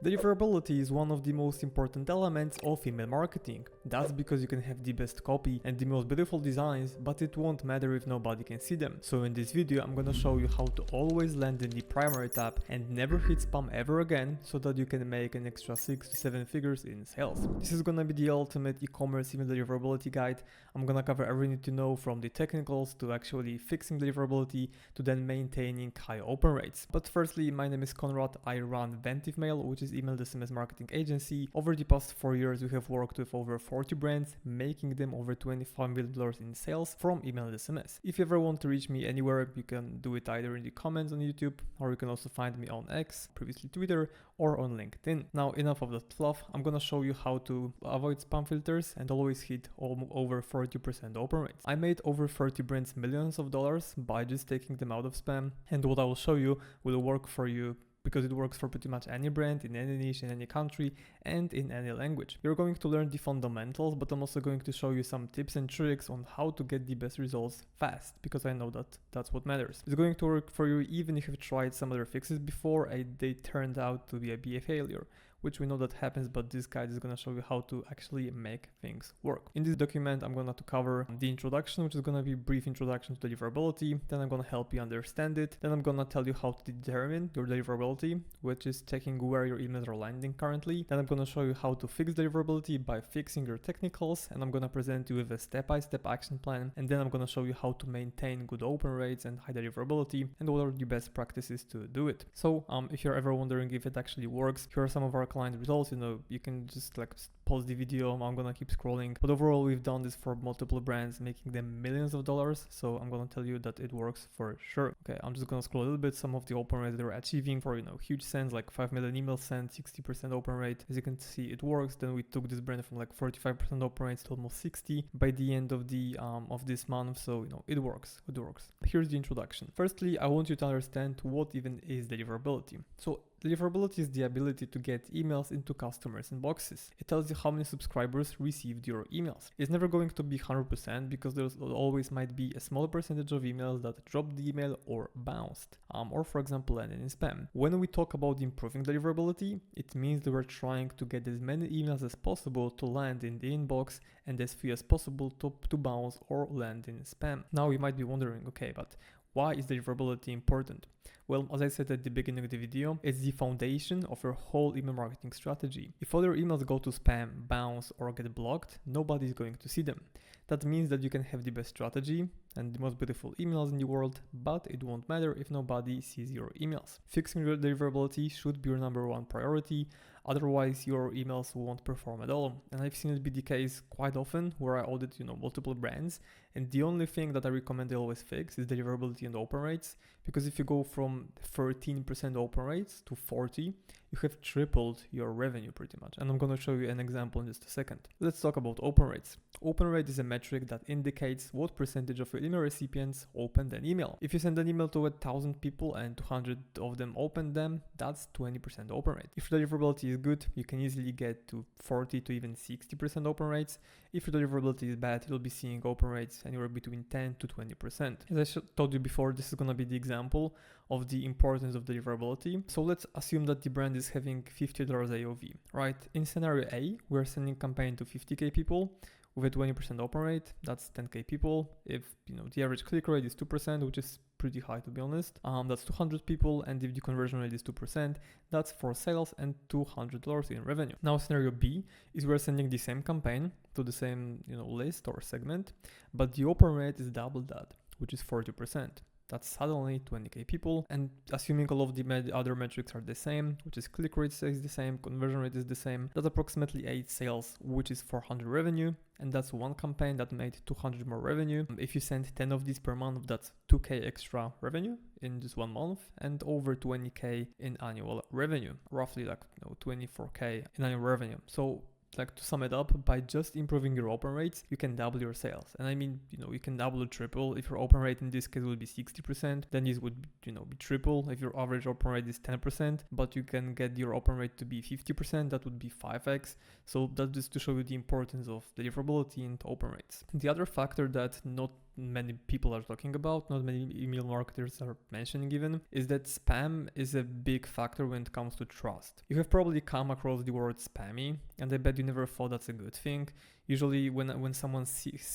Deliverability is one of the most important elements of email marketing. That's because you can have the best copy and the most beautiful designs, but it won't matter if nobody can see them. So in this video, I'm gonna show you how to always land in the primary tab and never hit spam ever again, so that you can make an extra 6 to 7 figures in sales. This is gonna be the ultimate e-commerce email deliverability guide. I'm gonna cover everything you need to know, from the technicals to actually fixing deliverability to then maintaining high open rates. But firstly, my name is Konrad. I run Ventive Mail, which is email SMS marketing agency. Over the past 4 years, we have worked with over 40 brands, making them over $25 million in sales from email SMS. If you ever want to reach me anywhere, you can do it either in the comments on YouTube, or you can also find me on X, previously Twitter, or on LinkedIn. Now, enough of that fluff. I'm gonna show you how to avoid spam filters and always hit over 40% open rates. I made over 30 brands millions of dollars by just taking them out of spam, and what I will show you will work for you, because it works for pretty much any brand, in any niche, in any country, and in any language. You're going to learn the fundamentals, but I'm also going to show you some tips and tricks on how to get the best results fast, because I know that that's what matters. It's going to work for you even if you've tried some other fixes before and they turned out to be a failure, which we know that happens, but this guide is going to show you how to actually make things work. In this document, I'm going to cover the introduction, which is going to be a brief introduction to deliverability. Then I'm going to help you understand it. Then I'm going to tell you how to determine your deliverability, which is checking where your emails are landing currently. Then I'm going to show you how to fix deliverability by fixing your technicals. And I'm going to present you with a step-by-step action plan. And then I'm going to show you how to maintain good open rates and high deliverability, and what are the best practices to do it. So if you're ever wondering if it actually works, here are some of our client results. You can just pause the video. I'm gonna keep scrolling, but overall we've done this for multiple brands, making them millions of dollars. So I'm gonna tell you that it works for sure. Okay, I'm just gonna scroll a little bit. Some of the open rates they're achieving for huge sends, like 5 million emails sent, 60% open rate. As you can see, it works. Then we took this brand from 45% open rates to almost 60 by the end of the of this month. So it works. It works. Here's the introduction. Firstly, I want you to understand what even is deliverability. So deliverability is the ability to get emails into customers' inboxes. It tells you how many subscribers received your emails. It's never going to be 100% because there always might be a small percentage of emails that dropped the email or bounced, or for example landed in spam. When we talk about improving deliverability, it means that we're trying to get as many emails as possible to land in the inbox and as few as possible to bounce or land in spam. Now you might be wondering, okay, but why is deliverability important? Well, as I said at the beginning of the video, it's the foundation of your whole email marketing strategy. If all your emails go to spam, bounce, or get blocked, nobody's going to see them. That means that you can have the best strategy and the most beautiful emails in the world, but it won't matter if nobody sees your emails. Fixing your deliverability should be your #1 priority. Otherwise, your emails won't perform at all. And I've seen it be the case quite often where I audit, multiple brands. And the only thing that I recommend they always fix is deliverability and open rates. Because if you go from 13% open rates to 40, you have tripled your revenue pretty much. And I'm going to show you an example in just a second. Let's talk about open rates. Open rate is a metric that indicates what percentage of your email recipients opened an email. If you send an email to 1,000 people and 200 of them opened them, that's 20% open rate. If your deliverability is good, you can easily get to 40 to even 60% open rates. If your deliverability is bad, you'll be seeing open rates anywhere between 10 to 20%. As I told you before, this is going to be the example of the importance of deliverability. So let's assume that the brand is having $50 AOV, right? In scenario A, we're sending campaign to 50K people with a 20% open rate. That's 10K people. If the average click rate is 2%, which is pretty high to be honest, that's 200 people. And if the conversion rate is 2%, that's 4 sales and $200 in revenue. Now scenario B is we're sending the same campaign to the same list or segment, but the open rate is double that, which is 40%. That's suddenly 20K people. And assuming all of the other metrics are the same, which is click rate is the same, conversion rate is the same, that's approximately 8 sales, which is 400 revenue. And that's one campaign that made 200 more revenue. If you send 10 of these per month, that's 2K extra revenue in just 1 month and over 20K in annual revenue, roughly 24K in annual revenue. So to sum it up, by just improving your open rates, you can double your sales. And I mean, you can double or triple. If your open rate in this case would be 60%, then this would, be triple. If your average open rate is 10%, but you can get your open rate to be 50%, that would be 5x. So that's just to show you the importance of deliverability and open rates. The other factor that not many people are talking about, not many email marketers are mentioning even, is that spam is a big factor when it comes to trust. You have probably come across the word spammy, and I bet you never thought that's a good thing. Usually when someone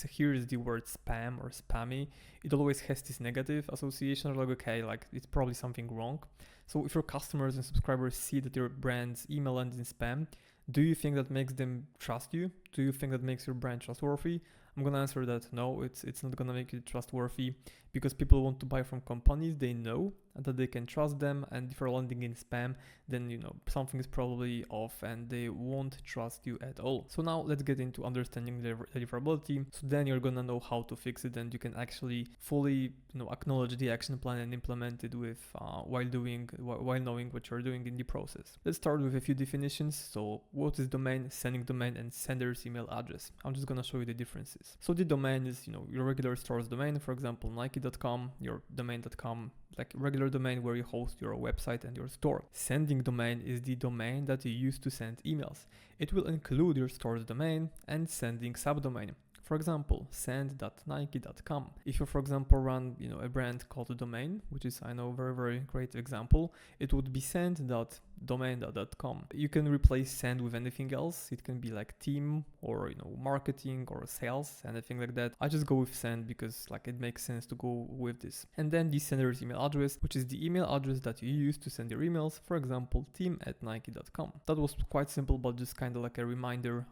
hears the word spam or spammy, it always has this negative association, like, okay, like it's probably something wrong. So if your customers and subscribers see that your brand's email ends in spam, do you think that makes them trust you? Do you think that makes your brand trustworthy? I'm gonna answer that no, it's not gonna make you trustworthy, because people want to buy from companies they know that they can trust them, and if you're landing in spam, then you know something is probably off and they won't trust you at all. So now let's get into understanding deliverability. So then you're gonna know how to fix it, and you can actually fully acknowledge the action plan and implement it with while knowing what you're doing in the process. Let's start with a few definitions. So what is domain, sending domain, and sender's email address? I'm just gonna show you the differences. So the domain is your regular store's domain, for example Nike.com, your domain.com, like regular domain where you host your website and your store. Sending domain is the domain that you use to send emails. It will include your store's domain and sending subdomain. For example, send.nike.com. If you, for example, run a brand called a domain, which is I know a very, very great example, it would be send.domain.com. You can replace send with anything else. It can be like team or marketing or sales, anything like that. I just go with send because like it makes sense to go with this. And then the sender's email address, which is the email address that you use to send your emails. For example, team@nike.com. That was quite simple, but just kind of like a reminder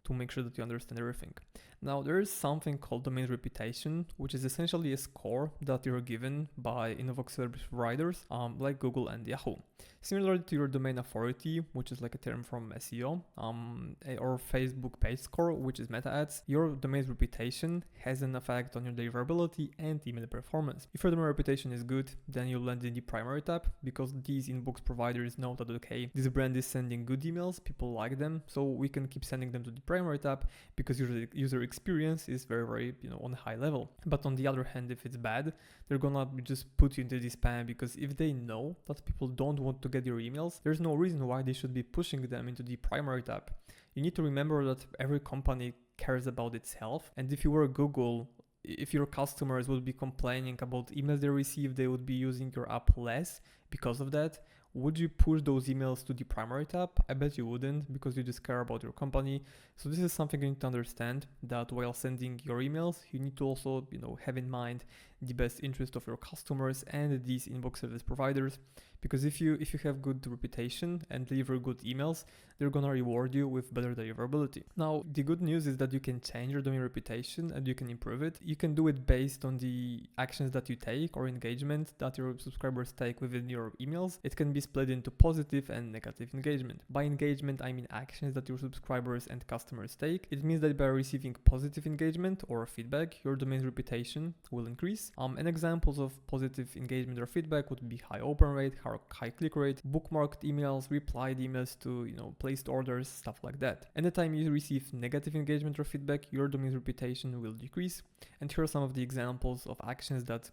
to make sure that you understand everything. Now there is something called domain reputation, which is essentially a score that you're given by inbox service providers like Google and Yahoo. Similar to your domain authority, which is like a term from SEO, or Facebook page score, which is meta ads, your domain reputation has an effect on your deliverability and email performance. If your domain reputation is good, then you'll land in the primary tab, because these inbox providers know that, okay, this brand is sending good emails, people like them, so we can keep sending them to the primary tab because user experience is very, very, on a high level. But on the other hand, if it's bad, they're gonna just put you into the spam, because if they know that people don't want to get your emails, there's no reason why they should be pushing them into the primary tab. You need to remember that every company cares about itself, and if you were Google, if your customers would be complaining about emails they receive, they would be using your app less because of that. Would you push those emails to the primary tab? I bet you wouldn't, because you just care about your company. So this is something you need to understand, that while sending your emails, you need to also, have in mind the best interest of your customers and these inbox service providers. Because if you have good reputation and deliver good emails, they're gonna reward you with better deliverability. Now, the good news is that you can change your domain reputation and you can improve it. You can do it based on the actions that you take or engagement that your subscribers take within your emails. It can be split into positive and negative engagement. By engagement, I mean actions that your subscribers and customers take. It means that by receiving positive engagement or feedback, your domain's reputation will increase. And examples of positive engagement or feedback would be high open rate, high click rate, bookmarked emails, replied emails to placed orders, stuff like that. Anytime you receive negative engagement or feedback, your domain's reputation will decrease. And here are some of the examples of actions that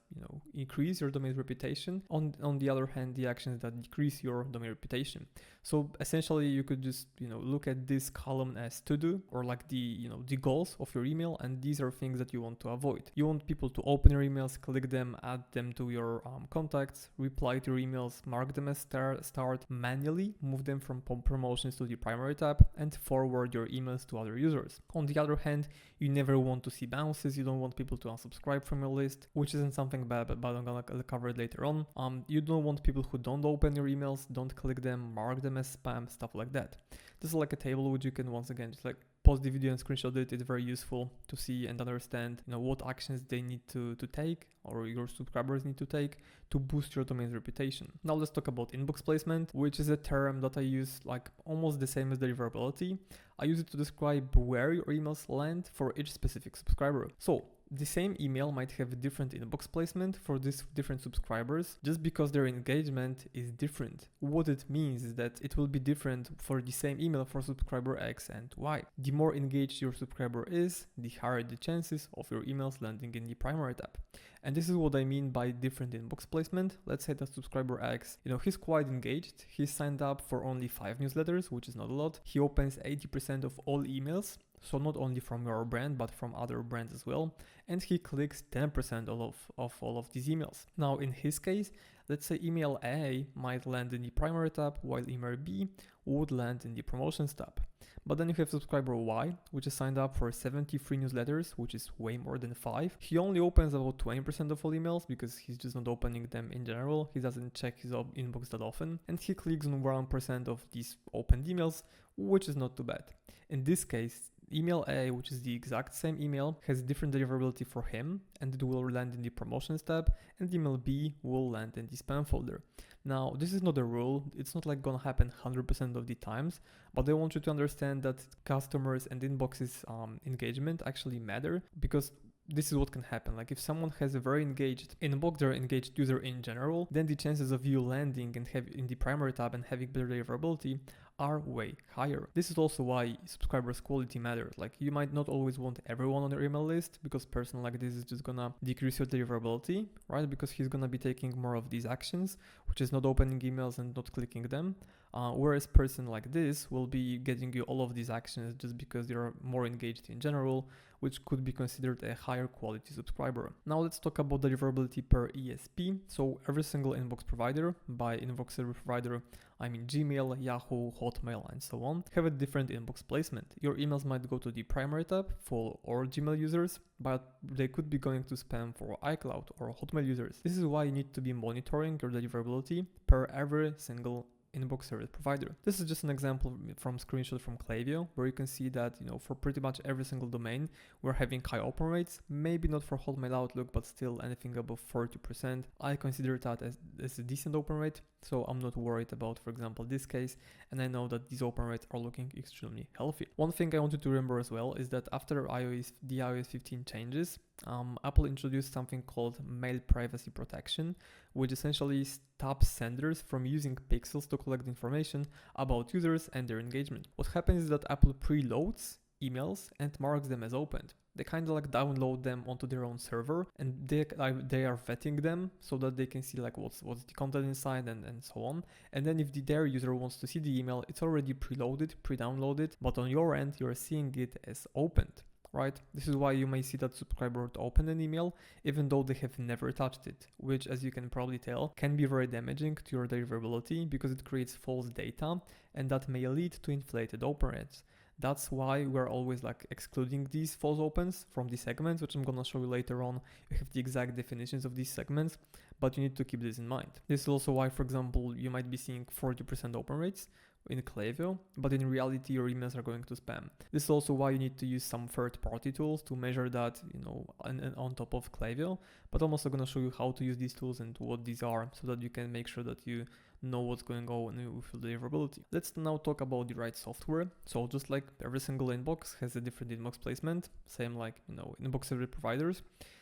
increase your domain's reputation. On the other hand, the actions that decrease your domain reputation. So essentially, you could just look at this column as to do, or like the goals of your email, and these are things that you want to avoid. You want people to open your emails, click them, add them to your contacts, reply to your emails, mark them as start, manually move them from promotions to the primary tab, and forward your emails to other users. On the other hand, you never want to see bounces. You don't want people to unsubscribe from your list, which isn't something bad, but I'm gonna cover it later on. You don't want people who don't open your emails, don't click them, mark them as spam, stuff like that. This is like a table which you can once again just like pause the video and screenshot it. It's very useful to see and understand what actions they need to take, or your subscribers need to take, to boost your domain's reputation. Now let's talk about inbox placement, which is a term that I use like almost the same as deliverability. I use it to describe where your emails land for each specific subscriber. So the same email might have a different inbox placement for these different subscribers, just because their engagement is different. What it means is that it will be different for the same email for subscriber X and Y. The more engaged your subscriber is, the higher the chances of your emails landing in the primary tab. And this is what I mean by different inbox placement. Let's say that subscriber X, he's quite engaged. He signed up for only 5 newsletters, which is not a lot. He opens 80% of all emails. so not only from your brand but from other brands as well, and he clicks 10% of all of these emails. Now in his case, let's say email A might land in the primary tab while email B would land in the promotions tab. But then you have subscriber Y, which is signed up for 73 newsletters, which is way more than 5. He only opens about 20% of all emails because he's just not opening them in general. He doesn't check his inbox that often. And he clicks on 1% of these opened emails, which is not too bad. In this case, email A, which is the exact same email, has different deliverability for him, and it will land in the promotions tab, and email B will land in the spam folder. Now, this is not a rule, it's not like gonna happen 100% of the times, but I want you to understand that customers and inboxes engagement actually matter, because this is what can happen. Like if someone has a very engaged inbox or engaged user in general, then the chances of you landing and have in the primary tab and having better deliverability are way higher. This is also why subscribers quality matters. Like you might not always want everyone on your email list, because person like this is just gonna decrease your deliverability, right? Because he's gonna be taking more of these actions, which is not opening emails and not clicking them. Whereas person like this will be getting you all of these actions just because they're more engaged in general, which could be considered a higher quality subscriber. Now let's talk about deliverability per ESP. So every single inbox provider, by inbox service provider, I mean Gmail, Yahoo, Hotmail, and so on, have a different inbox placement. Your emails might go to the primary tab for all Gmail users, but they could be going to spam for iCloud or Hotmail users. This is why you need to be monitoring your deliverability per every single inbox service provider. This is just an example from screenshot from Klaviyo, where you can see that, for pretty much every single domain, we're having high open rates, maybe not for Hotmail Outlook, but still anything above 40%. I consider that as a decent open rate, so I'm not worried about, for example, this case, and I know that these open rates are looking extremely healthy. One thing I wanted to remember as well is that after the iOS 15 changes, Apple introduced something called mail privacy protection, which essentially stops senders from using pixels to collect information about users and their engagement. What happens is that Apple preloads emails and marks them as opened. They kind of like download them onto their own server, and they are vetting them so that they can see like what's the content inside and so on. And then if their user wants to see the email, it's already preloaded, pre-downloaded, but on your end, you're seeing it as opened. Right? This is why you may see that subscriber would open an email even though they have never touched it, which, as you can probably tell, can be very damaging to your deliverability because it creates false data, and that may lead to inflated open rates. That's why we're always like excluding these false opens from the segments, which I'm gonna show you later on. You have the exact definitions of these segments, but you need to keep this in mind. This is also why, for example, you might be seeing 40% open rates in Klaviyo, but in reality your emails are going to spam. This is also why you need to use some third-party tools to measure that, and on top of Klaviyo. But I'm also going to show you how to use these tools and what these are, so that you can make sure that you know what's going on with your deliverability. Let's now talk about the right software. So just like every single inbox has a different inbox placement, same like inbox service providers.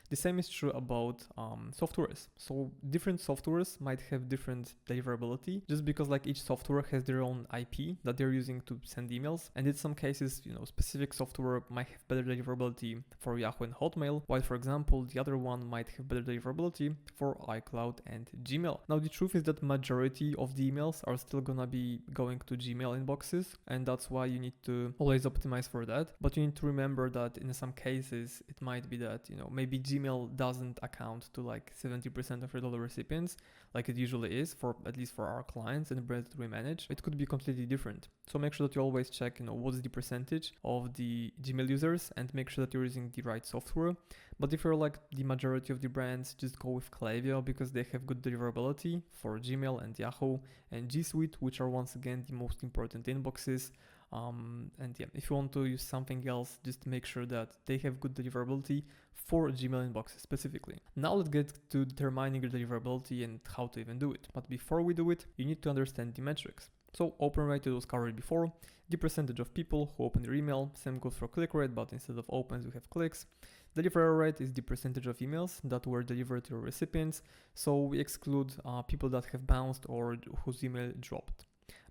The same is true about softwares. So different softwares might have different deliverability, just because like each software has their own IP that they're using to send emails. And in some cases, specific software might have better deliverability for Yahoo and Hotmail, while for example, the other one might have better deliverability for iCloud and Gmail. Now the truth is that majority of the emails are still gonna be going to Gmail inboxes, and that's why you need to always optimize for that. But you need to remember that in some cases, it might be that, maybe Gmail doesn't account to like 70% of your dollar recipients, like it usually is at least for our clients and brands that we manage. It could be completely different. So make sure that you always check, what's the percentage of the Gmail users, and make sure that you're using the right software. But if you're like the majority of the brands, just go with Klaviyo because they have good deliverability for Gmail and Yahoo and G Suite, which are once again the most important inboxes. And yeah, if you want to use something else, just make sure that they have good deliverability for Gmail inboxes specifically. Now let's get to determining your deliverability and how to even do it. But before we do it, you need to understand the metrics. So open rate was covered before, the percentage of people who open your email, same goes for click rate, but instead of opens we have clicks. Delivery rate is the percentage of emails that were delivered to your recipients, so we exclude people that have bounced or whose email dropped.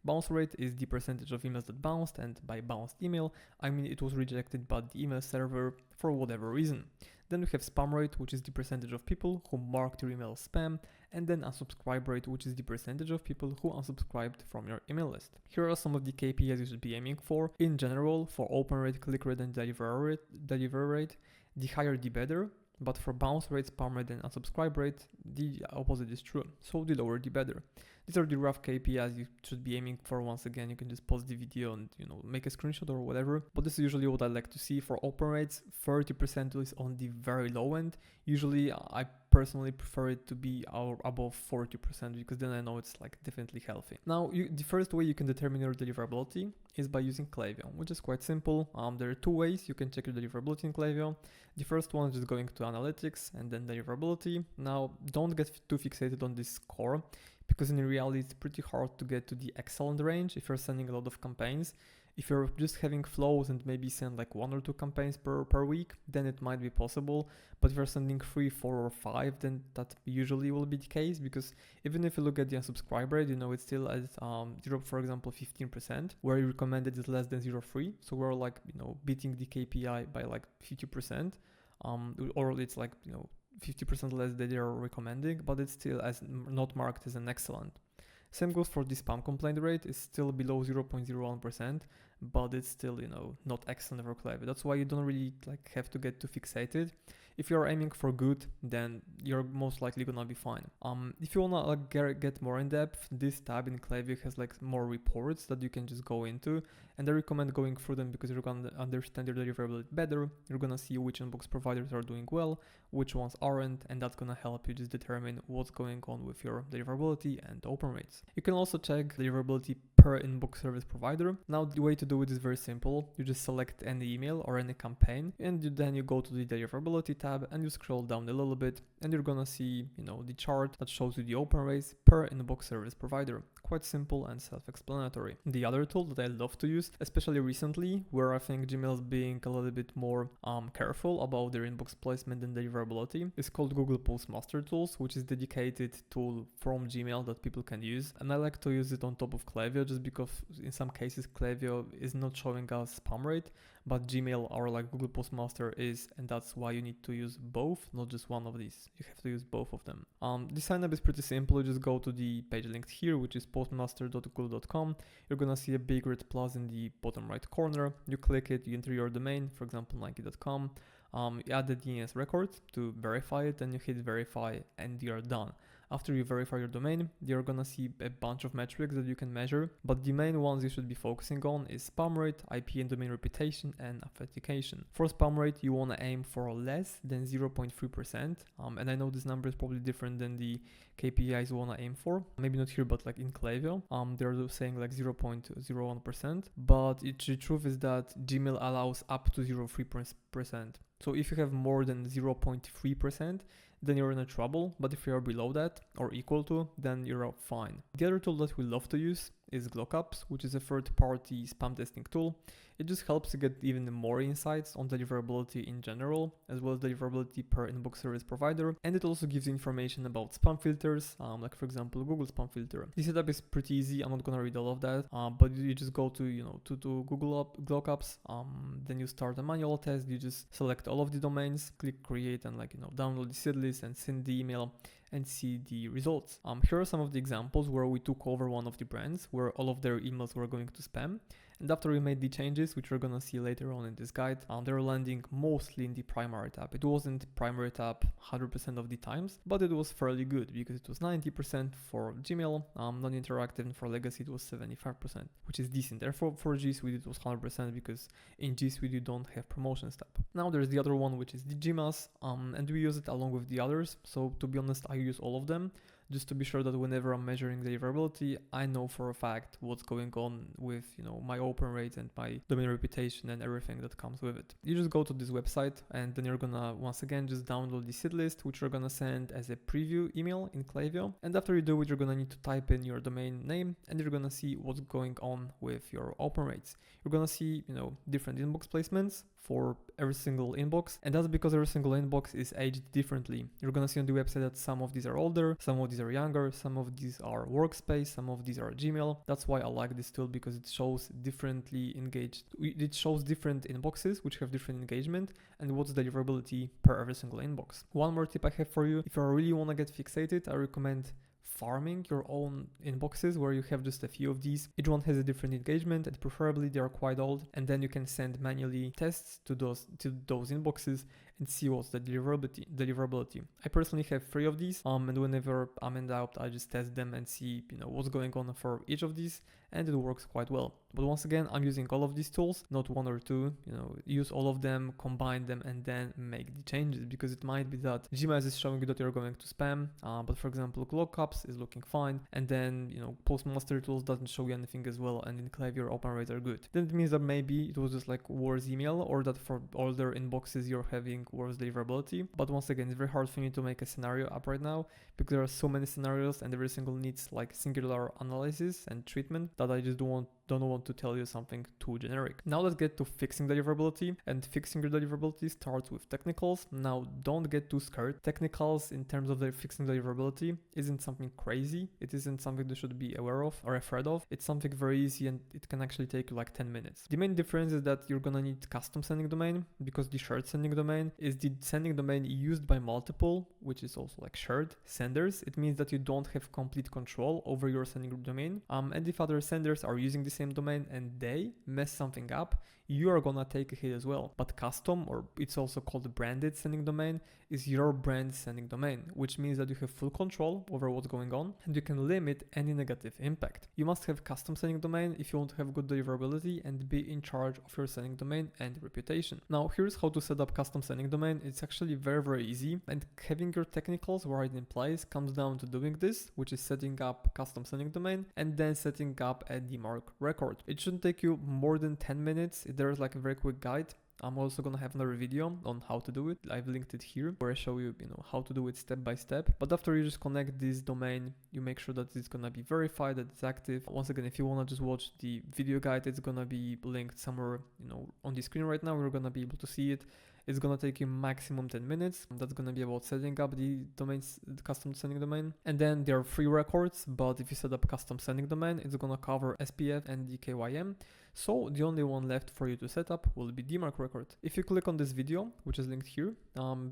Bounce rate is the percentage of emails that bounced, and by bounced email, I mean it was rejected by the email server for whatever reason. Then we have spam rate, which is the percentage of people who marked your email spam, and then unsubscribe rate, which is the percentage of people who unsubscribed from your email list. Here are some of the KPIs you should be aiming for. In general, for open rate, click rate, and delivery rate, the higher the better. But for bounce rate, spam rate, and unsubscribe rate, the opposite is true. So the lower the better. These are the rough KPIs you should be aiming for. Once again, you can just pause the video and make a screenshot or whatever. But this is usually what I like to see. For open rates, 30% is on the very low end. Usually I personally prefer it to be above 40% because then I know it's like definitely healthy. Now the first way you can determine your deliverability is by using Klaviyo, which is quite simple. There are two ways you can check your deliverability in Klaviyo. The first one is just going to analytics and then deliverability. Now don't get too fixated on this score, because in reality it's pretty hard to get to the excellent range if you're sending a lot of campaigns. If you're just having flows and maybe send like 1 or 2 campaigns per week, then it might be possible. But if you're sending 3, 4, or 5, then that usually will be the case, because even if you look at the unsubscribe rate, it's still at for example 15%, where you recommended is less than 0.3. So we're like beating the KPI by like 50%, or it's like 50% less than they're recommending, but it's still not marked as an excellent. Same goes for the spam complaint rate. It's still below 0.01%, but it's still not excellent for Klaviyo. That's why you don't really have to get too fixated. If you're aiming for good, then you're most likely gonna be fine. If you wanna get more in depth, this tab in Klaviyo has more reports that you can just go into, and I recommend going through them because you're gonna understand your deliverability better. You're gonna see which inbox providers are doing well, which ones aren't, and that's gonna help you just determine what's going on with your deliverability and open rates. You can also check deliverability per inbox service provider. Now the way to do it is very simple. You just select any email or any campaign, and then you go to the deliverability tab and you scroll down a little bit, and you're gonna see the chart that shows you the open rates per inbox service provider. Quite simple and self-explanatory. The other tool that I love to use, especially recently, where I think Gmail is being a little bit more careful about their inbox placement and deliverability, is called Google Postmaster Tools, which is dedicated tool from Gmail that people can use. And I like to use it on top of Klaviyo just because in some cases Klaviyo is not showing us spam rate, but Gmail or Google Postmaster is, and that's why you need to use both, not just one of these. You have to use both of them. The sign up is pretty simple. You just go to the page linked here, which is postmaster.google.com. You're gonna see a big red plus in the bottom right corner. You click it, you enter your domain, for example Nike.com. You add the DNS record to verify it, and you hit verify, and you're done. After you verify your domain, you're gonna see a bunch of metrics that you can measure, but the main ones you should be focusing on is spam rate, IP and domain reputation, and authentication. For spam rate, you wanna aim for less than 0.3%, and I know this number is probably different than the KPIs you wanna aim for. Maybe not here, but in Klaviyo, they're saying 0.01%, but the truth is that Gmail allows up to 0.3%. So if you have more than 0.3%, then you're in trouble, but if you're below that or equal to, then you're fine. The other tool that we love to use is Glockups, which is a third-party spam testing tool. It just helps to get even more insights on deliverability in general, as well as deliverability per inbox service provider, and it also gives you information about spam filters, like for example Google spam filter. The setup is pretty easy. I'm not gonna read all of that, but you just go to to Google Glockups, then you start a manual test. You just select all of the domains, click create, and download the seed list and send the email and see the results. Here are some of the examples where we took over one of the brands where all of their emails were going to spam. And after we made the changes, which we're gonna see later on in this guide, they're landing mostly in the primary tab. It wasn't primary tab 100% of the times, but it was fairly good because it was 90% for Gmail, non-interactive, and for legacy it was 75%, which is decent. Therefore, for G Suite it was 100% because in G Suite you don't have promotions tab. Now there's the other one, which is the Gmail, and we use it along with the others. So to be honest, I use all of them, just to be sure that whenever I'm measuring deliverability, I know for a fact what's going on with my open rate and my domain reputation and everything that comes with it. You just go to this website, and then you're gonna once again just download the seed list, which you're gonna send as a preview email in Klaviyo. And after you do it, you're gonna need to type in your domain name, and you're gonna see what's going on with your open rates. You're gonna see different inbox placements for every single inbox, and that's because every single inbox is aged differently. You're gonna see on the website that some of these are older, some of these these are younger, some of these are workspace, some of these are Gmail. That's why I like this tool, because it shows different inboxes which have different engagement and what's deliverability per every single inbox. One more tip I have for you: if you really want to get fixated, I recommend farming your own inboxes where you have just a few of these. Each one has a different engagement and preferably they are quite old, and then you can send manually tests to those inboxes and see what's the deliverability. I personally have 3 of these, and whenever I'm in doubt, I just test them and see, what's going on for each of these, and it works quite well. But once again, I'm using all of these tools, not 1 or 2, use all of them, combine them, and then make the changes, because it might be that Gmail is showing you that you're going to spam, but for example, lookups is looking fine, and then, Postmaster tools doesn't show you anything as well, and in Klaviyo open rates are good. Then it means that maybe it was just like worse email, or that for older inboxes you're having worse deliverability. But once again, it's very hard for me to make a scenario up right now, because there are so many scenarios and every single needs like singular analysis and treatment that I just don't want to tell you something too generic. Now let's get to fixing deliverability, and fixing your deliverability starts with technicals. Now don't get too scared. Technicals in terms of fixing deliverability isn't something crazy. It isn't something you should be aware of or afraid of. It's something very easy and it can actually take you like 10 minutes. The main difference is that you're gonna need custom sending domain, because the shared sending domain is the sending domain used by multiple, which is also like shared senders. It means that you don't have complete control over your sending domain. And if other senders are using the same domain and they mess something up, you are gonna take a hit as well. But custom, or it's also called branded sending domain, is your brand sending domain, which means that you have full control over what's going on and you can limit any negative impact. You must have custom sending domain if you want to have good deliverability and be in charge of your sending domain and reputation. Now here's how to set up custom sending domain. It's actually very easy, and having your technicals right in place comes down to doing this, which is setting up custom sending domain and then setting up a DMARC record. It shouldn't take you more than 10 minutes. There's like a very quick guide. I'm also gonna have another video on how to do it. I've linked it here where I show you, how to do it step by step. But after you just connect this domain, you make sure that it's gonna be verified, that it's active. Once again, if you wanna just watch the video guide, it's gonna be linked somewhere, on the screen right now. We're gonna be able to see it. It's gonna take you maximum 10 minutes. That's gonna be about setting up the domains, the custom sending domain. And then there are 3 records, but if you set up a custom sending domain, it's gonna cover SPF and DKYM. So the only one left for you to set up will be DMARC record. If you click on this video, which is linked here,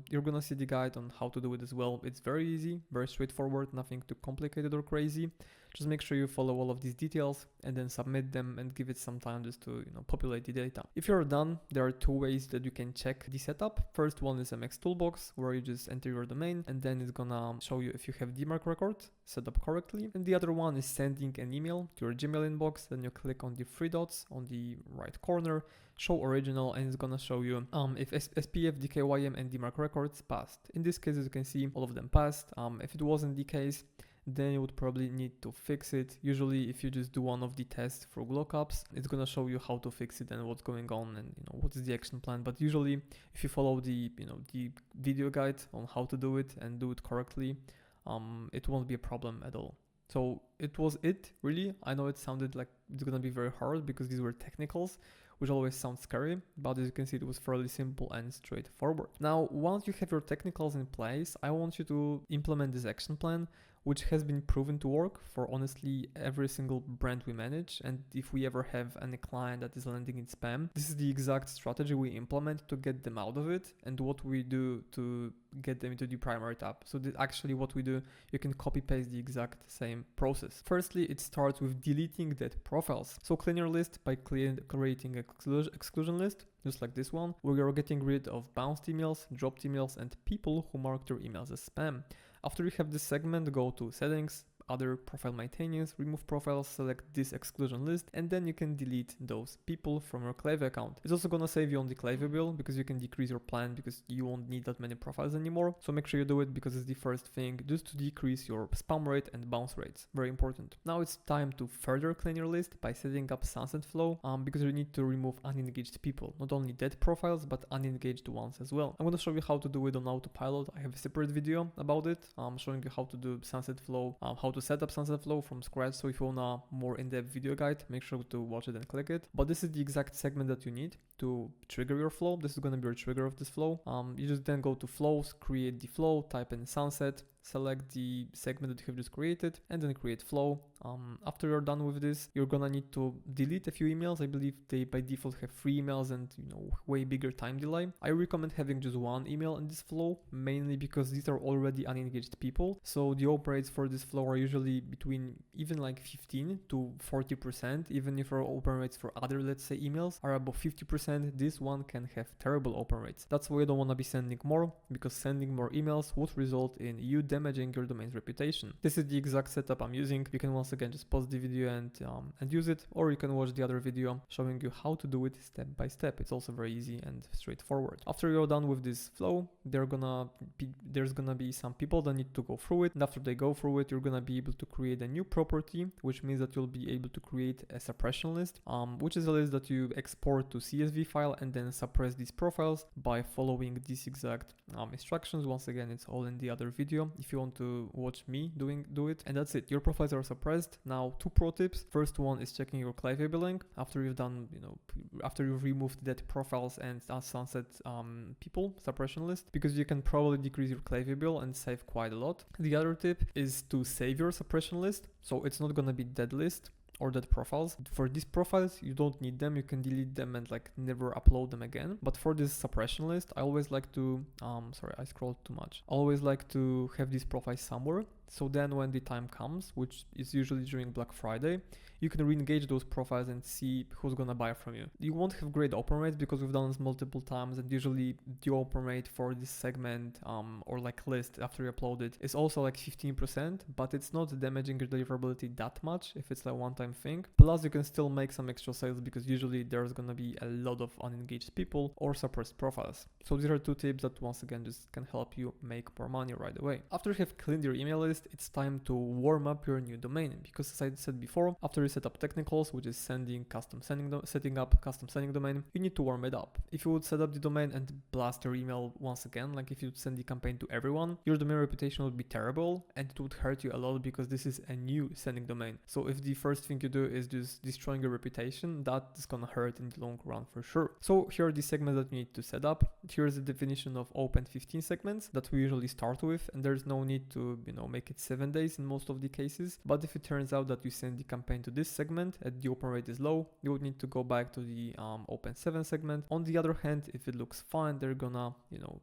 you're gonna see the guide on how to do it as well. It's very easy, very straightforward, nothing too complicated or crazy. Just make sure you follow all of these details and then submit them and give it some time just to populate the data. If you're done, there are 2 ways that you can check the setup. First one is MX Toolbox, where you just enter your domain and then it's gonna show you if you have DMARC record set up correctly. And the other one is sending an email to your Gmail inbox. Then you click on the 3 dots on the right corner, show original, and it's gonna show you if SPF, DKYM and DMARC records passed. In this case, as you can see, all of them passed. If it wasn't the case, then you would probably need to fix it. Usually if you just do one of the tests for lookups, it's gonna show you how to fix it and what's going on and what is the action plan. But usually if you follow the the video guide on how to do it and do it correctly, it won't be a problem at all. So it was it, really. I know it sounded like it's gonna be very hard because these were technicals, which always sounds scary, but as you can see, it was fairly simple and straightforward. Now, once you have your technicals in place, I want you to implement this action plan, which has been proven to work for honestly every single brand we manage. And if we ever have any client that is landing in spam, this is the exact strategy we implement to get them out of it and what we do to get them into the primary tab. So that actually what we do, you can copy paste the exact same process. Firstly, it starts with deleting dead profiles. So clean your list by creating an exclusion list, just like this one, where you're getting rid of bounced emails, dropped emails, and people who marked your emails as spam. After you have this segment, go to settings, other profile maintenance, remove profiles, select this exclusion list, and then you can delete those people from your Klaviyo account. It's also gonna save you on the Klaviyo bill because you can decrease your plan because you won't need that many profiles anymore. So make sure you do it because it's the first thing, just to decrease your spam rate and bounce rates. Very important. Now it's time to further clean your list by setting up sunset flow because you need to remove unengaged people, not only dead profiles, but unengaged ones as well. I'm gonna show you how to do it on autopilot. I have a separate video about it. I'm showing you how to do sunset flow, how to set up sunset flow from scratch. So if you want a more in-depth video guide, make sure to watch it and click it. But this is the exact segment that you need to trigger your flow. This is going to be your trigger of this flow. You just then go to flows, create the flow, type in sunset, select the segment that you have just created, and then create flow. After you're done with this, you're gonna need to delete a few emails. I believe they by default have 3 emails and way bigger time delay. I recommend having just 1 email in this flow, mainly because these are already unengaged people. So the open rates for this flow are usually between even like 15 to 40%. Even if our open rates for other, let's say, emails are above 50%, this one can have terrible open rates. That's why you don't want to be sending more, because sending more emails would result in you damaging your domain's reputation. This is the exact setup I'm using. You can once again just pause the video and use it, or you can watch the other video showing you how to do it step by step. It's also very easy and straightforward. After you're done with this flow, there's gonna be some people that need to go through it, and after they go through it, you're gonna be able to create a new property, which means that you'll be able to create a suppression list, which is a list that you export to CSV file and then suppress these profiles by following these exact instructions. Once again, it's all in the other video if you want to watch me do it. And that's it. Your profiles are suppressed. Now, 2 pro tips. First one is checking your Klaviyo billing after you've done, after you've removed dead profiles and sunset people suppression list, because you can probably decrease your Klaviyo bill and save quite a lot. The other tip is to save your suppression list, so it's not gonna be dead list or dead profiles. For these profiles, you don't need them. You can delete them and like never upload them again. But for this suppression list, I always like to, sorry, I scrolled too much. I always like to have these profiles somewhere. So then when the time comes, which is usually during Black Friday, you can re-engage those profiles and see who's gonna buy from you. You won't have great open rates because we've done this multiple times, and usually the open rate for this segment or like list after you upload it is also like 15%, but it's not damaging your deliverability that much if it's like one-time thing. Plus you can still make some extra sales because usually there's gonna be a lot of unengaged people or suppressed profiles. So these are 2 tips that once again just can help you make more money right away. After you have cleaned your email list, it's time to warm up your new domain, because as I said before, after you set up technicals, which is setting up custom sending domain, you need to warm it up. If you would set up the domain and blast your email once again, like if you would send the campaign to everyone, your domain reputation would be terrible and it would hurt you a lot because this is a new sending domain. So if the first thing you do is just destroying your reputation, that is gonna hurt in the long run for sure. So here are the segments that you need to set up. Here's the definition of open 15 segments that we usually start with, and there's no need to make it 7 days in most of the cases. But if it turns out that you send the campaign to this segment and the open rate is low, you would need to go back to the open 7 segment. On the other hand, if it looks fine, they're gonna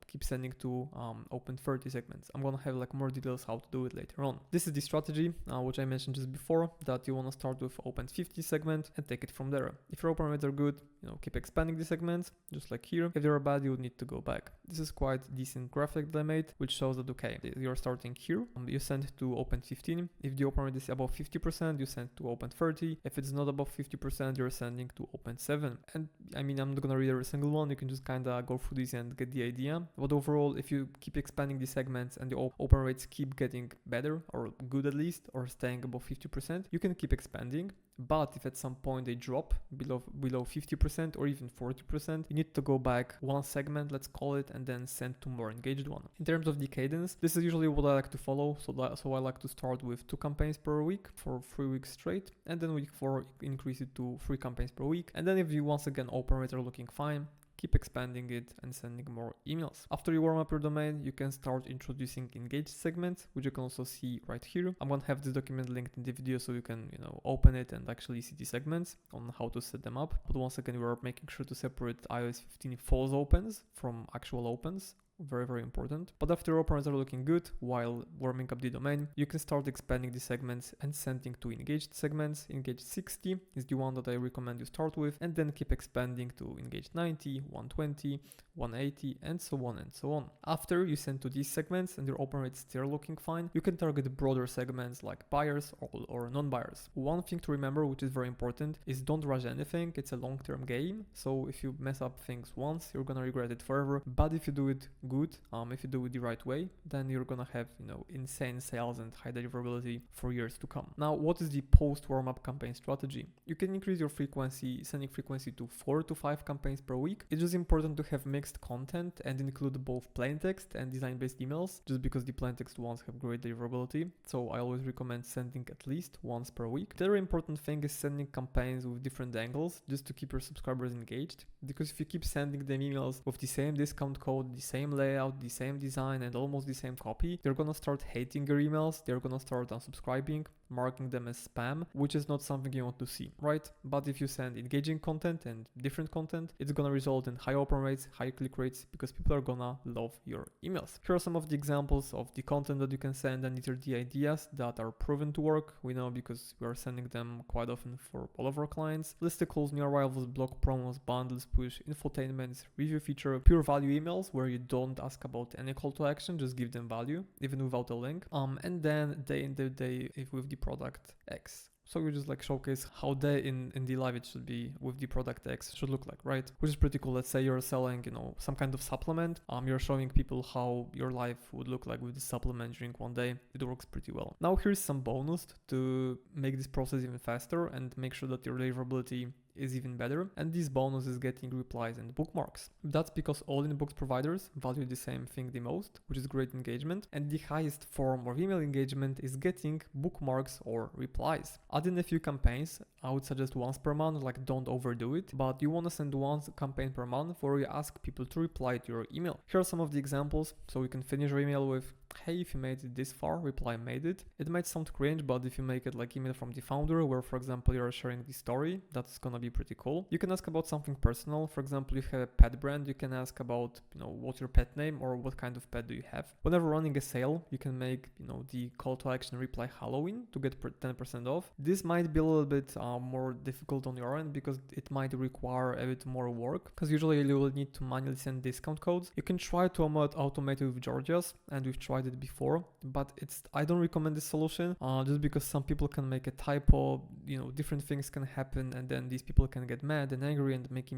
keep sending to open 30 segments. I'm gonna have like more details how to do it later on. This is the strategy which I mentioned just before, that you want to start with open 50 segment and take it from there. If your open rates are good, keep expanding the segments just like here. If they're bad, you would need to go back. This is quite decent graphic that I made, which shows that okay, you're starting here, you send to open 15. If the open rate is above 50%, you send to open 30. If it's not above 50%, you're sending to open 7. And I mean, I'm not gonna read every single one. You can just kind of go through these and get the idea. But overall, if you keep expanding the segments and the open rates keep getting better or good at least, or staying above 50%, you can keep expanding. But if at some point they drop below 50% or even 40%, you need to go back 1 segment, let's call it, and then send to more engaged one. In terms of the cadence, this is usually what I like to follow. So I like to start with 2 campaigns per week for 3 weeks straight, and then week 4 increase it to 3 campaigns per week. And then if you once again open rates are looking fine, keep expanding it and sending more emails. After you warm up your domain, you can start introducing engaged segments, which you can also see right here. I'm gonna have this document linked in the video so you can open it and actually see the segments on how to set them up. But once again, we're making sure to separate iOS 15 false opens from actual opens. Very, very important. But after open rates are looking good while warming up the domain, you can start expanding the segments and sending to engaged segments. Engaged 60 is the one that I recommend you start with, and then keep expanding to engaged 90, 120, 180, and so on and so on. After you send to these segments and your open rates still looking fine, you can target broader segments like buyers or non-buyers. One thing to remember, which is very important, is don't rush anything. It's a long-term game. So if you mess up things once, you're gonna regret it forever. But if you do it good, if you do it the right way, then you're gonna have insane sales and high deliverability for years to come. Now, what is the post warm-up campaign strategy? You can increase your sending frequency to 4 to 5 campaigns per week. It's just important to have mixed content and include both plain text and design-based emails, just because the plain text ones have great deliverability. So I always recommend sending at least once per week. The other important thing is sending campaigns with different angles, just to keep your subscribers engaged, because if you keep sending them emails with the same discount code, the same layout, the same design, and almost the same copy, they're gonna start hating your emails, they're gonna start unsubscribing, marking them as spam, which is not something you want to see, right? But if you send engaging content and different content, it's gonna result in high open rates, high click rates, because people are gonna love your emails. Here are some of the examples of the content that you can send, and these are the ideas that are proven to work. We know because we are sending them quite often for all of our clients. Listicles, new arrivals, blog promos, bundles, push, infotainments, review feature, pure value emails where you don't ask about any call to action, just give them value, even without a link. And then day in the day if with the product X. So you just like showcase how day in the life it should be with the product X should look like, right? Which is pretty cool. Let's say you're selling, you know, some kind of supplement. You're showing people how your life would look like with the supplement during one day. It works pretty well. Now here's some bonus to make this process even faster and make sure that your deliverability is even better, and this bonus is getting replies and bookmarks. That's because all inbox providers value the same thing the most, which is great engagement, and the highest form of email engagement is getting bookmarks or replies. Add in a few campaigns. I would suggest once per month, like don't overdo it, but you want to send one campaign per month where you ask people to reply to your email. Here are some of the examples, so you can finish your email with, hey, if you made it this far, reply made it. It might sound cringe, but if you make it like email from the founder, where for example you're sharing the story, that's gonna be pretty cool. You can ask about something personal. For example, you have a pet brand, you can ask about, you know, what's your pet name or what kind of pet do you have. Whenever running a sale, you can make, you know, the call to action reply Halloween to get 10% off. This might be a little bit more difficult on your end because it might require a bit more work, because usually you will need to manually send discount codes. You can try to automate it with Georgia's, and we've tried it before, but I don't recommend this solution just because some people can make a typo, you know, different things can happen, and then these people can get mad and angry and mark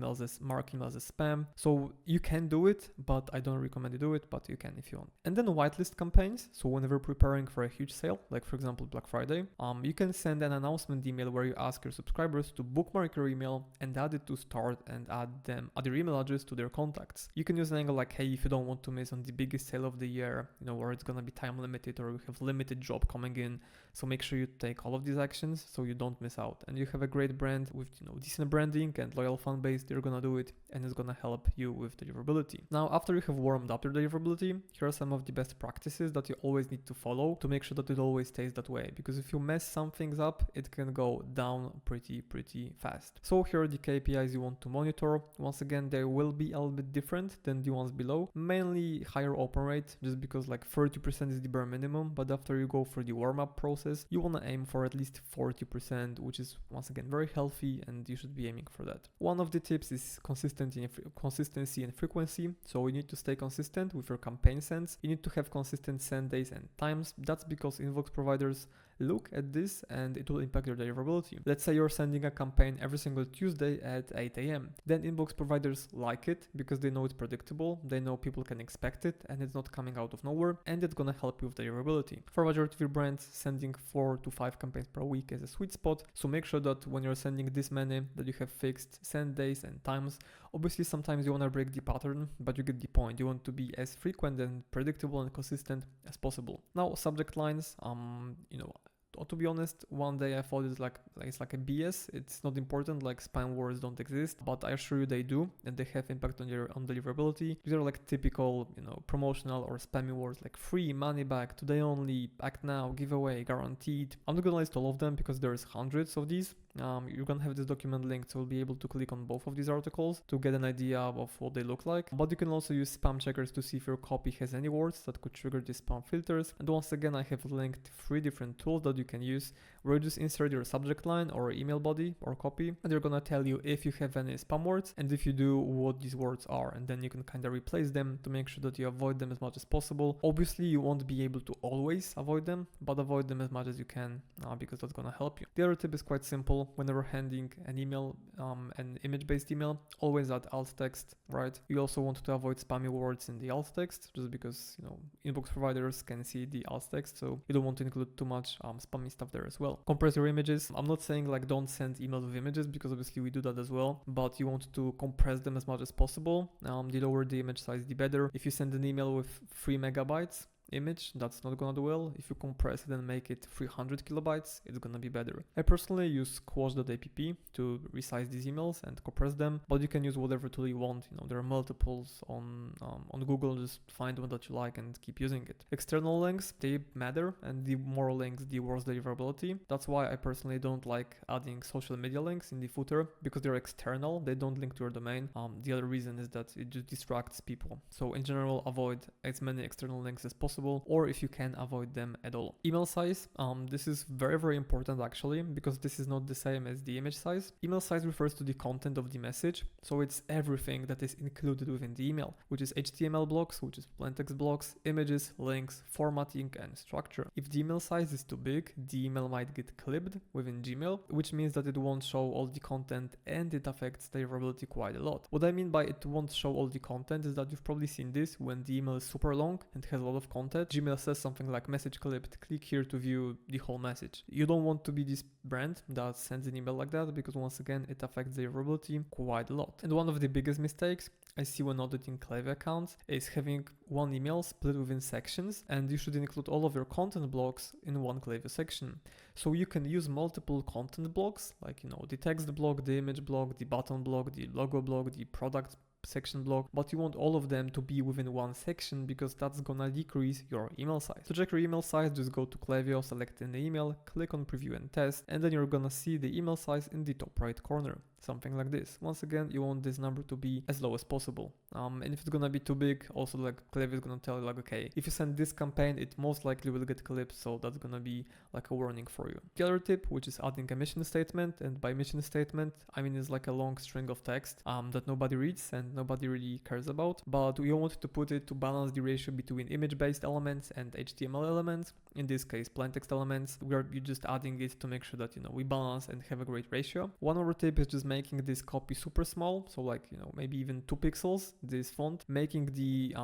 emails as spam. So you can do it, but I don't recommend you do it, but you can if you want. And then whitelist campaigns. So whenever preparing for a huge sale, like for example Black Friday, you can send an announcement email where you ask your subscribers to bookmark your email and add it to start and add their email address to their contacts. You can use an angle like, hey, if you don't want to miss on the biggest sale of the year, you know, where it's gonna be time limited or you have limited job coming in, so make sure you take all of these actions so you don't miss out. And you have a great brand with, you know, decent branding and loyal fan base, they're gonna do it and it's gonna help you with deliverability. Now, after you have warmed up your deliverability, here are some of the best practices that you always need to follow to make sure that it always stays that way. Because if you mess some things up, it can go down pretty fast. So here are the KPIs you want to monitor. Once again, they will be a little bit different than the ones below. Mainly higher open rate, just because like 30% is the bare minimum, but after you go through the warm-up process, you want to aim for at least 40%, which is once again very healthy, and you should be aiming for that. One of the tips is consistency and frequency. So you need to stay consistent with your campaign sends. You need to have consistent send days and times. That's because inbox providers look at this and it will impact your deliverability. Let's say you're sending a campaign every single Tuesday at 8 a.m. Then inbox providers like it because they know it's predictable, they know people can expect it, and it's not coming out of nowhere, and it's gonna help you with deliverability. For majority of your brands, sending 4 to 5 campaigns per week is a sweet spot, so make sure that when you're sending this many, that you have fixed send days and times. Obviously, sometimes you want to break the pattern, but you get the point. You want to be as frequent and predictable and consistent as possible. Now, subject lines, you know, to be honest, one day I thought it's like a BS. It's not important, like spam words don't exist, but I assure you they do, and they have impact on deliverability. These are like typical, you know, promotional or spammy words like free, money back, today only, act now, giveaway, guaranteed. I'm not gonna list all of them because there's hundreds of these. You're gonna have this document linked, so you'll be able to click on both of these articles to get an idea of what they look like. But you can also use spam checkers to see if your copy has any words that could trigger these spam filters. And once again, I have linked 3 different tools that you can use, where you just insert your subject line or email body or copy, and they're gonna tell you if you have any spam words, and if you do, what these words are, and then you can kind of replace them to make sure that you avoid them as much as possible. Obviously, you won't be able to always avoid them, but avoid them as much as you can because that's gonna help you. The other tip is quite simple. Whenever handing an email, an image-based email, always add alt text, right? You also want to avoid spammy words in the alt text, just because, you know, inbox providers can see the alt text, so you don't want to include too much spammy stuff there as well. Compress your images. I'm not saying like don't send emails with images, because obviously we do that as well, but you want to compress them as much as possible. The lower the image size, the better. If you send an email with 3 megabytes, image, that's not gonna do well. If you compress it and make it 300 kilobytes, it's gonna be better. I personally use squash.app to resize these emails and compress them, but you can use whatever tool you want. You know, there are multiples on Google. Just find one that you like and keep using it. External links, they matter, and the more links, the worse deliverability. That's why I personally don't like adding social media links in the footer, because they're external, they don't link to your domain. The other reason is that it just distracts people. So in general, avoid as many external links as possible, or if you can, avoid them at all. Email size, this is very, very important actually, because this is not the same as the image size. Email size refers to the content of the message, so it's everything that is included within the email, which is HTML blocks, which is plain text blocks, images, links, formatting, and structure. If the email size is too big, the email might get clipped within Gmail, which means that it won't show all the content, and it affects deliverability quite a lot. What I mean by it won't show all the content is that you've probably seen this when the email is super long and has a lot of content. Gmail says something like message clipped, click here to view the whole message. You don't want to be this brand that sends an email like that, because once again, it affects deliverability quite a lot. And one of the biggest mistakes I see when auditing Klaviyo accounts is having one email split within sections, and you should include all of your content blocks in one Klaviyo section. So you can use multiple content blocks, like, you know, the text block, the image block, the button block, the logo block, the product section block, but you want all of them to be within one section, because that's gonna decrease your email size. To check your email size, just go to Klaviyo, select an email, click on preview and test, and then you're gonna see the email size in the top right corner. Something like this. Once again, you want this number to be as low as possible. And if it's gonna be too big, also like Klaviyo is gonna tell you like, okay, if you send this campaign, it most likely will get clipped, so that's gonna be like a warning for you. The other tip, which is adding a mission statement, and by mission statement, I mean it's like a long string of text that nobody reads and nobody really cares about, but we want to put it to balance the ratio between image-based elements and HTML elements. In this case, plain text elements. You're just adding it to make sure that, you know, we balance and have a great ratio. One more tip is just making this copy super small, so like, you know, maybe even 2 pixels, this font, making the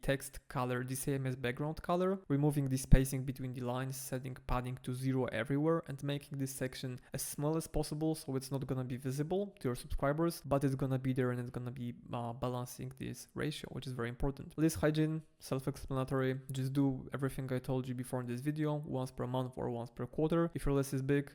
text color the same as background color, removing the spacing between the lines, setting padding to 0 everywhere, and making this section as small as possible, so it's not gonna be visible to your subscribers, but it's gonna be there and it's gonna be balancing this ratio, which is very important. List hygiene, self-explanatory. Just do everything I told you before in this video, once per month or once per quarter. If your list is big,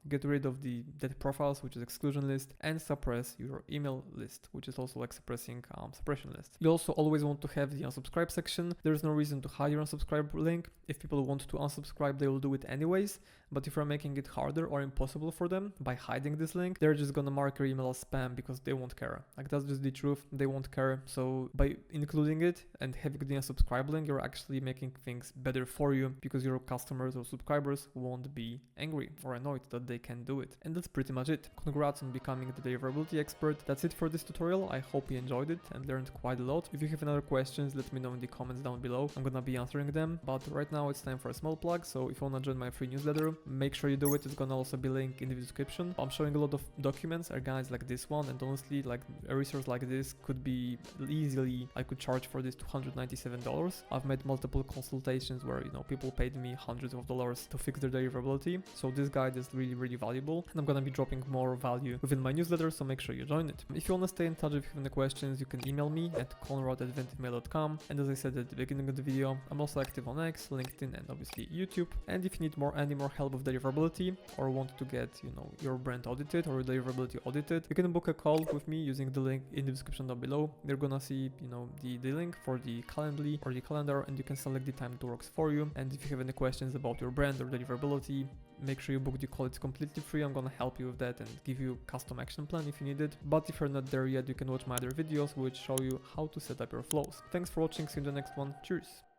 get rid of the dead profiles, which is exclusion list, and suppress your email list, which is also like suppressing suppression list. You also always want to have the unsubscribe section. There's no reason to hide your unsubscribe link. If people want to unsubscribe, they will do it anyways. But if you're making it harder or impossible for them by hiding this link, they're just gonna mark your email as spam, because they won't care. Like, that's just the truth. They won't care. So by including it and having the unsubscribe link, you're actually making things better for you, because your customers or subscribers won't be angry or annoyed that they can't do it. And that's pretty much it. Congrats on becoming the deliverability expert. That's it for this tutorial. I hope you enjoyed it and learned quite a lot. If you have any other questions, let me know in the comments down below. I'm gonna be answering them. But right now it's time for a small plug. So if you wanna join my free newsletter, make sure you do it. It's gonna also be linked in the description. I'm showing a lot of documents, organized like this one, and honestly, like a resource like this could be easily, I could charge for this $297. I've made multiple consultations where, you know, people paid me hundreds of dollars to fix their deliverability. So this guide is really, really valuable, and I'm gonna be dropping more value within my newsletter, so make sure you join it. If you wanna stay in touch, if you have any questions, you can email me at conrad@ventemail.com. And as I said at the beginning of the video, I'm also active on X, LinkedIn, and obviously YouTube. And if you need any more help with deliverability, or want to get, you know, your brand audited or your deliverability audited, you can book a call with me using the link in the description down below. You're gonna see, you know, the link for the Calendly or the calendar, and you can select the time that works for you. And if you have any questions about your brand or deliverability, make sure you book the call. It's completely free. I'm gonna help you with that and give you a custom action plan if you need it. But if you're not there yet, you can watch my other videos which show you how to set up your flows. Thanks for watching. See you in the next one. Cheers.